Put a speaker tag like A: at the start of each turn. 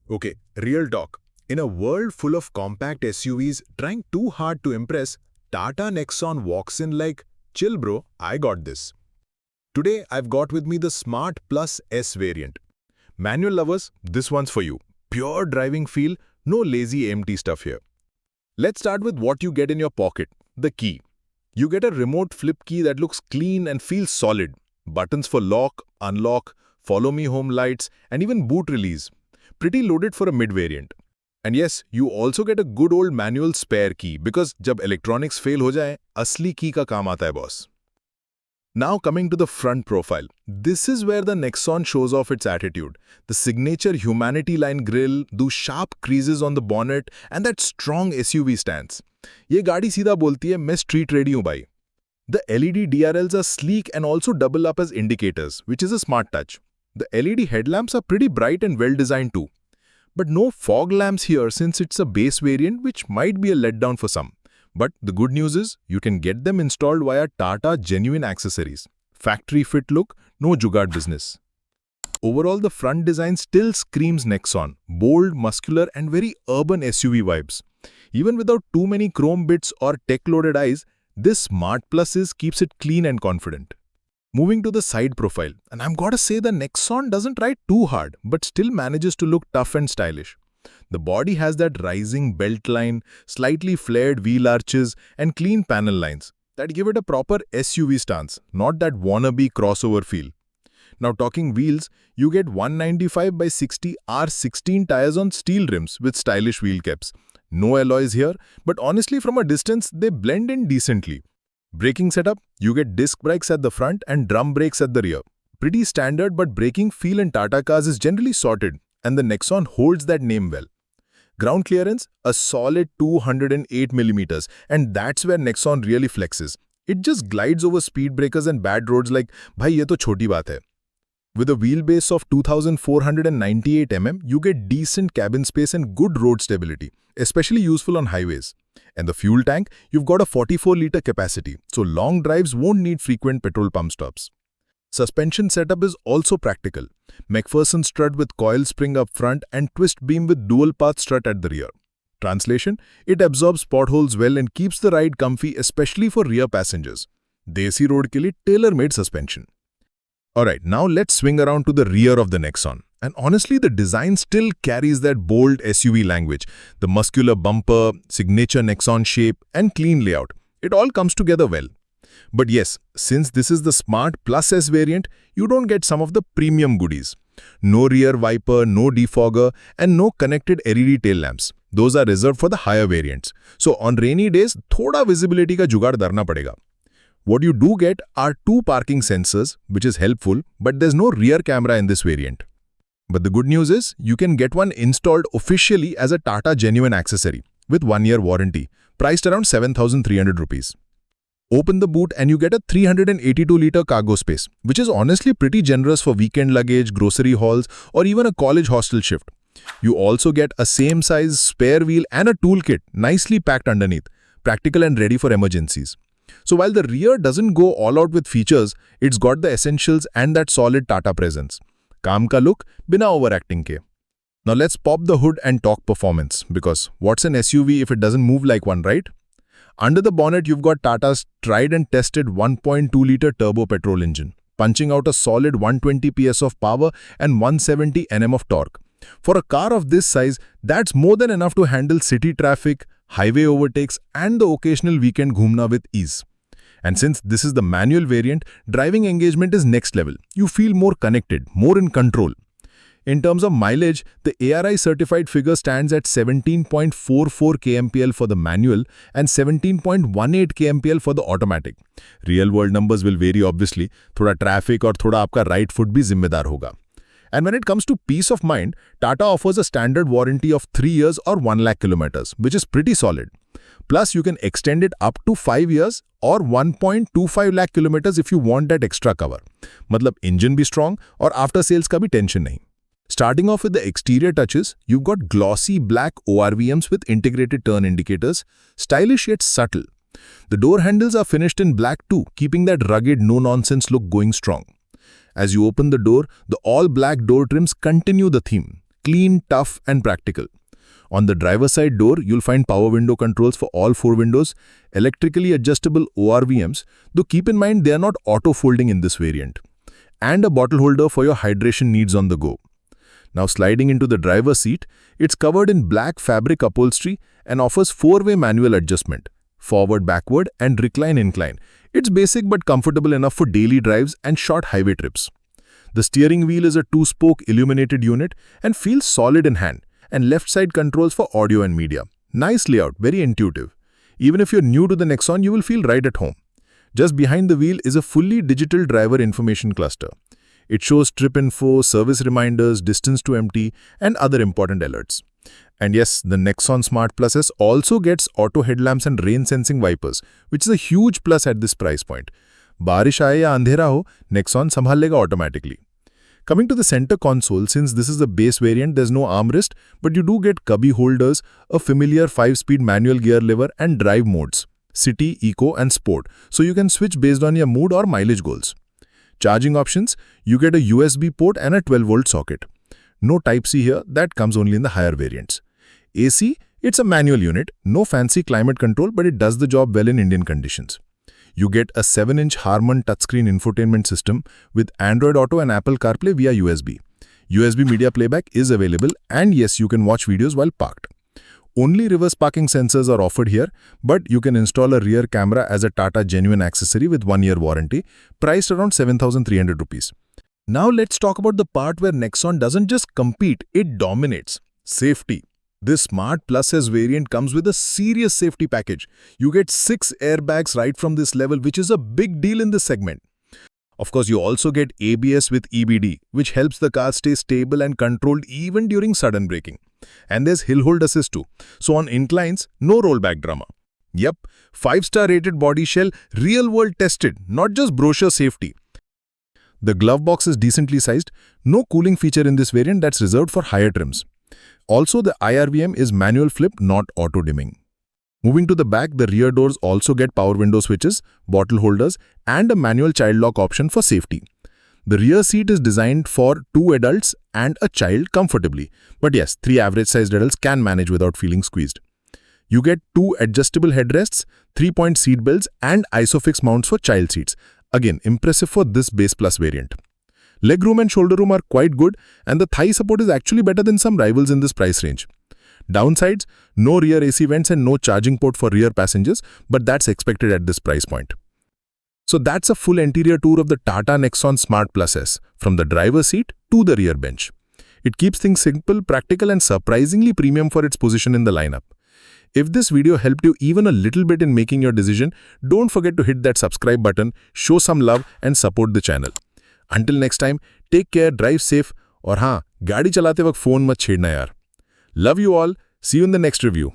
A: Okay, real talk. In a world full of compact SUVs trying too hard to impress, Tata Nexon walks in like, chill bro, I got this. Today I've got with me the Smart Plus S variant. Manual lovers, this one's for you. Pure driving feel, no lazy empty stuff here. Let's start with what you get in your pocket, the key. You get a remote flip key that looks clean and feels solid. Buttons for lock, unlock, follow me home lights, and even boot release. Pretty loaded for a mid-variant. And yes, you also get a good old manual spare key because जब electronics fail हो जाए, असली key का काम आता है boss. Now coming to the front profile. This is where the Nexon shows off its attitude. The signature humanity line grille, those sharp creases on the bonnet, and that strong SUV stance. ये गाड़ी सीधा बोलती है मैं street ready हूँ भाई. The LED DRLs are sleek and also double up as indicators, which is a smart touch. The LED headlamps are pretty bright and well designed too. But no fog lamps here since it's a base variant, which might be a letdown for some. But the good news is, you can get them installed via Tata Genuine Accessories. Factory fit look, no jugaad business. Overall, the front design still screams Nexon, bold, muscular and very urban SUV vibes. Even without too many chrome bits or tech-loaded eyes, this Smart Plus keeps it clean and confident. Moving to the side profile, and I'm gotta say the Nexon doesn't ride too hard, but still manages to look tough and stylish. The body has that rising belt line, slightly flared wheel arches, and clean panel lines that give it a proper SUV stance, not that wannabe crossover feel. Now talking wheels, you get 195 by 60 R16 tires on steel rims with stylish wheel caps. No alloys here, but honestly from a distance they blend in decently. Braking setup, you get disc brakes at the front and drum brakes at the rear. Pretty standard, but braking feel in Tata cars is generally sorted, and the Nexon holds that name well. Ground clearance, a solid 208mm, and that's where Nexon really flexes. It just glides over speed breakers and bad roads like, bhai ye to choti baat hai. With a wheelbase of 2498mm, you get decent cabin space and good road stability, especially useful on highways. And the fuel tank, you've got a 44-liter capacity, so long drives won't need frequent petrol pump stops. Suspension setup is also practical. McPherson strut with coil spring up front and twist beam with dual-path strut at the rear. Translation, it absorbs potholes well and keeps the ride comfy, especially for rear passengers. Desi road ke liye tailor-made suspension. Alright, now let's swing around to the rear of the Nexon. And honestly, the design still carries that bold SUV language. The muscular bumper, signature Nexon shape, and clean layout. It all comes together well. But yes, since this is the Smart Plus S variant, you don't get some of the premium goodies. No rear wiper, no defogger, and no connected LED tail lamps. Those are reserved for the higher variants. So on rainy days, thoda visibility ka jugaad darna padega. What you do get are two parking sensors, which is helpful, but there's no rear camera in this variant. But the good news is, you can get one installed officially as a Tata Genuine accessory with 1-year warranty, priced around 7,300 rupees. Open the boot and you get a 382-liter cargo space, which is honestly pretty generous for weekend luggage, grocery hauls, or even a college hostel shift. You also get a same-size spare wheel and a toolkit nicely packed underneath, practical and ready for emergencies. So while the rear doesn't go all out with features, it's got the essentials and that solid Tata presence. Calm ka look, bina overacting ke. Now let's pop the hood and talk performance, because what's an SUV if it doesn't move like one, right? Under the bonnet, you've got Tata's tried and tested 1.2-liter turbo petrol engine, punching out a solid 120 PS of power and 170 Nm of torque. For a car of this size, that's more than enough to handle city traffic, highway overtakes, and the occasional weekend ghumna with ease. And since this is the manual variant, driving engagement is next level. You feel more connected, more in control. In terms of mileage, the ARI certified figure stands at 17.44 kmpl for the manual and 17.18 kmpl for the automatic. Real world numbers will vary obviously. Thoda traffic or thoda aapka right foot bhi zimmedar hoga. And when it comes to peace of mind, Tata offers a standard warranty of 3 years or 1 lakh kilometers, which is pretty solid. Plus, you can extend it up to 5 years or 1.25 lakh kilometers if you want that extra cover. Matlab engine be strong or after sales ka bhi tension nahi. Starting off with the exterior touches, you've got glossy black ORVMs with integrated turn indicators, stylish yet subtle. The door handles are finished in black too, keeping that rugged no-nonsense look going strong. As you open the door, the all-black door trims continue the theme. clean, tough, and practical. On the driver's side door, you'll find power window controls for all 4 windows, electrically adjustable ORVMs, though keep in mind they are not auto-folding in this variant, and a bottle holder for your hydration needs on the go. Now sliding into the driver's seat, it's covered in black fabric upholstery and offers 4-way manual adjustment, forward, backward, and recline, incline. It's basic but comfortable enough for daily drives and short highway trips. The steering wheel is a 2-spoke illuminated unit and feels solid in hand, and left side controls for audio and media. Nice layout, very intuitive. Even if you're new to the Nexon, you will feel right at home. Just behind the wheel is a fully digital driver information cluster. It shows trip info, service reminders, distance to empty, and other important alerts. And yes, the Nexon Smart Plus S also gets auto headlamps and rain sensing wipers, which is a huge plus at this price point. बारिश आए या अंधेरा हो, Nexon संभाल लेगा automatically. Coming to the center console, since this is the base variant, there's no armrest, but you do get cubby holders, a familiar 5-speed manual gear lever, and drive modes, City, Eco, and Sport, so you can switch based on your mood or mileage goals. Charging options, you get a USB port and a 12-volt socket. No Type-C here, that comes only in the higher variants. AC, it's a manual unit, no fancy climate control, but it does the job well in Indian conditions. You get a 7-inch Harman touchscreen infotainment system with Android Auto and Apple CarPlay via USB. USB media playback is available, and yes, you can watch videos while parked. Only reverse parking sensors are offered here, but you can install a rear camera as a Tata genuine accessory with 1-year warranty, priced around 7,300 rupees. Now let's talk about the part where Nexon doesn't just compete, it dominates. Safety. This Smart Plus S variant comes with a serious safety package. You get 6 airbags right from this level, which is a big deal in this segment. Of course, you also get ABS with EBD, which helps the car stay stable and controlled even during sudden braking. And there's hill hold assist too. So on inclines, no rollback drama. Yep, 5-star rated body shell, real world tested, not just brochure safety. The glove box is decently sized, no cooling feature in this variant, that's reserved for higher trims. Also, the IRVM is manual flip, not auto dimming. Moving to the back, the rear doors also get power window switches, bottle holders, and a manual child lock option for safety. The rear seat is designed for 2 adults and a child comfortably. But yes, 3 average-sized adults can manage without feeling squeezed. You get 2 adjustable headrests, 3-point seat belts, and ISOFIX mounts for child seats. Again, impressive for this base plus variant. Legroom and shoulder room are quite good, and the thigh support is actually better than some rivals in this price range. Downsides, no rear AC vents and no charging port for rear passengers, but that's expected at this price point. So that's a full interior tour of the Tata Nexon Smart Plus S, from the driver's seat to the rear bench. It keeps things simple, practical, and surprisingly premium for its position in the lineup. If this video helped you even a little bit in making your decision, don't forget to hit that subscribe button, show some love, and support the channel. Until next time, take care, drive safe, और हाँ, गाड़ी चलाते वक्त phone मत छेड़ना यार. Love you all. See you in the next review.